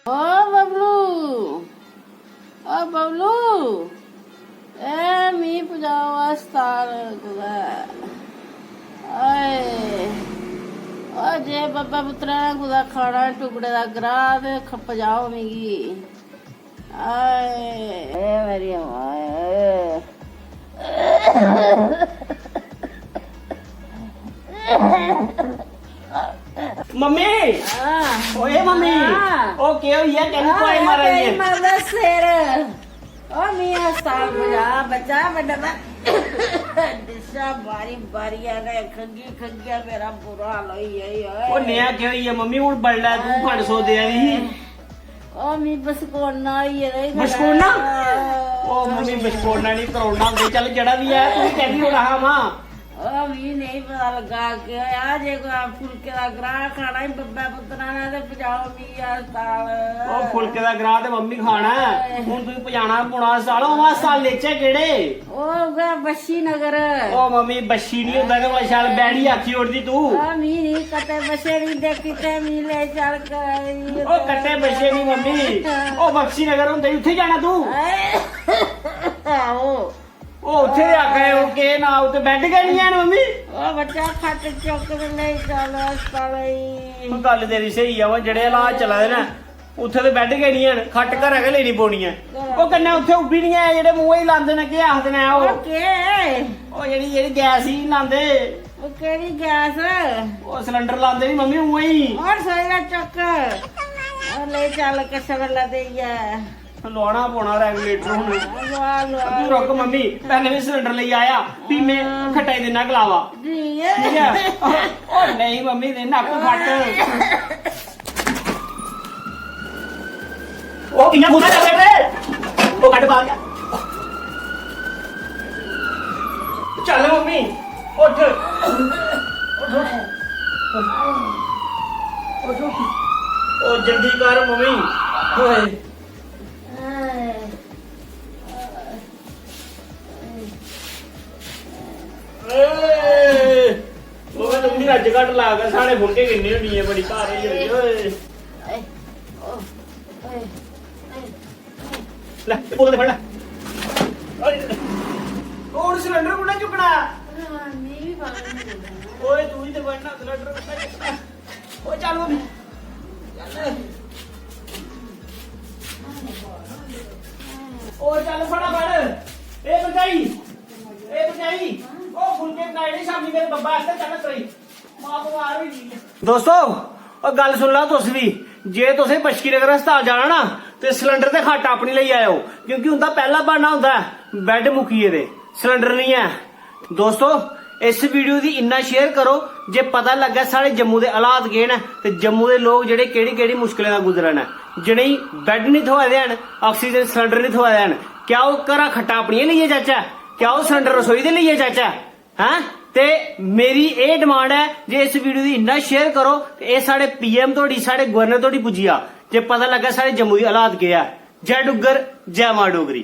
ओ बबलू, ओ बबलू, ए मी पजाओ अस्ताल जे बब्बा पुत्रा ने कुदा खाना टुकड़े दा ग्राह ते पजाओ मिगी। आए मेरी मम्मी ओए मम्मी ओ के होइया कैनू कोई मार रही है मरदा सिर ओ मी अस्ताल पजा बच्चा बड़ा दिशा बारी बारी आ गए खग्गी मेरा बुरा हाल होई है ओ नया के होइया मम्मी हुन बल्ला तू फड़ सो दे दी ओ मी बसकोना ही है बसकोना ओ मम्मी बसकोना नहीं करोना होंदे चल जड़ा भी है तू कहदी हो रहा मां ओ मी नहीं पता लगा के आज एक फुलके दा ग्राह खाना ही बब्बा पुत्रा ने ते पजाओ मी अस्ताल ओ फुलके दा ग्राह ते मम्मी खाना हुन तू पजाना पुणा साल ओ साल लेचे केड़े ओ गा बशी नगर ओ मम्मी बशी नहीं होंदा ते शाल बैड़ी आखी उड़दी तू ओ मी नहीं कटे बशे नहीं देखी ते मी ले चल कर ओ कट्टे बशे नहीं मम्मी ओ बक्सी नगर हुंदे उत्थे जाना तू आओ ओ उत्थे आखे ओ के ना उत्ते बैठ गई है मम्मी ओ बच्चा खट चुक के ले चल अस्ताल गल तेरी सही है वो जेड़े हालात चला दे ना उत्थे ते बैठ गई नहीं खट घर के लेनी पौनी है ओ कन्ने उत्थे उब्बी नहीं है जेड़े मुंह ही लांदे ने के आखदे ने ओ ओके ओ जेड़ी जेड़ी गैस ही लांदे ओ केड़ी गैस ओ सिलेंडर लांदे नहीं मम्मी उं ही और सोएगा चुक और ले चल कसर ला देया लवाना पौना रेगुलेटर हुन वाह तू रुक मम्मी पहले भी सिलेंडर ले आया भी मैं खटाई देना गलावा ठीक है ओ नहीं मम्मी दे नक फट ओ किन्ना गुना कर बेटे ओ कट बाहर चल मम्मी उठ उठ ओ जल्दी कर मम्मी ओए ਉਹ ਤੁਮੀ ਰੱਜ ਘਟ ਲਾ ਕੇ ਸਾਡੇ ਫੁਲਕੇ ਕਿੰਨੇ ਹੁੰਦੀ ਹੈ ਬੜੀ ਭਾਰੀ ਹੋਈ ਓਏ ਲੈ ਬੋਲ ਦੇ ਫੜ ਲੈ ਉਹ ਸਿਲੰਡਰ ਕੋਣਾ ਚੁੱਕਣਾ ਓਏ ਤੂੰ ਹੀ ਤੇ ਫੜਨਾ ਸਿਲੰਡਰ ਓਏ ਚੱਲ ਮੰਮੀ ਓ ਚੱਲ ਫੜਾ ਫੜ ਇਹ ਬਚਾਈ ਉਹ ਫੁਲਕੇ ਬਣਾਏ ਸ਼ਾਮੀ ਮੇਰੇ ਬੱਬਾ ਆਸਤੇ ਚੱਲ ਤਰੀ ਮਾਂ ਬਿਮਾਰ ਹੋਈ ਜੀ ਦੋਸਤੋ ਉਹ ਗੱਲ ਸੁਣ ਲਾ ਤੁਸੀਂ ਵੀ ਜੇ ਤੁਸੀਂ ਬਸ਼ਕੀ ਨਗਰ ਹਸਪਤਾਲ ਜਾਣਾ ਨਾ ਤੇ ਸਿਲੰਡਰ ਤੇ ਖੱਟ ਆਪਣੀ ਲਈ ਆਇਓ ਕਿਉਂਕਿ ਹੁੰਦਾ ਪਹਿਲਾ ਬਹਾਨਾ ਹੁੰਦਾ ਬੈੱਡ ਮੁਕੀਏ ਦੇ ਸਿਲੰਡਰ ਨਹੀਂ ਹੈ ਦੋਸਤੋ ਇਸ ਵੀਡੀਓ ਦੀ ਇੰਨਾ ਸ਼ੇਅਰ ਕਰੋ ਜੇ ਪਤਾ ਲੱਗਾ ਸਾਡੇ ਜੰਮੂ ਦੇ ਹਾਲਾਤ ਕੀ ਨੇ ਤੇ ਜੰਮੂ ਦੇ ਲੋਕ ਜਿਹੜੇ ਕਿਹੜੀ ਮੁਸ਼ਕਲਾਂ ਦਾ ਗੁਜ਼ਰਨ ਜਿਹੜੇ ਬੈੱਡ ਨਹੀਂ ਥਵਾਦੇ ਹਨ ਆਕਸੀਜਨ ਸਿਲੰਡਰ ਨਹੀਂ ਥਵਾਦੇ ਹਨ ਕਿਆ ਉਹ ਘਰਾਂ ਖੱਟਾ ਆਪਣੀਆਂ ਲਈਏ ਚਾਚਾ क्या वो सिलेंडर रसोई दे लिए चाचा हैं ते मेरी ये डिमांड है जे इस वीडियो दी इन्ना शेयर करो ते ये साढ़े पीएम तोड़ी साढ़े गवर्नर तोड़ी पुज्जिया जे पता लगा साढ़े जम्मू दी हालात क्या है। जय डुग्गर जय मां डोगरी।